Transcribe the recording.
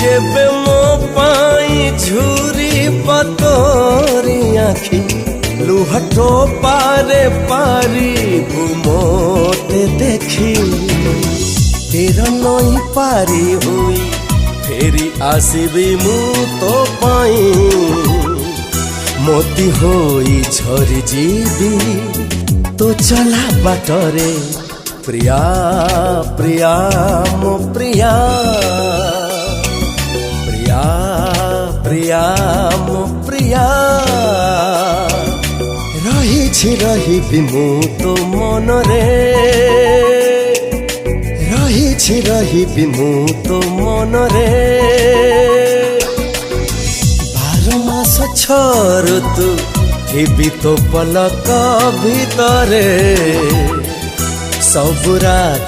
जेबे मो पाई झूरी पतोरी आखी लुहटो पारे पारी घुमोते देखी तेरा नई पारी हुई फेरी आसबी मु तो पाई मोती होई झरी जीवी तो चला बाटरे प्रिया प्रिया मो प्रिया प्रिया प्रिया मो प्रिया रही मु तो मनरे रही मु तो मनरे 12 मास 6 ऋतु भी तो पलक भितरे सब रात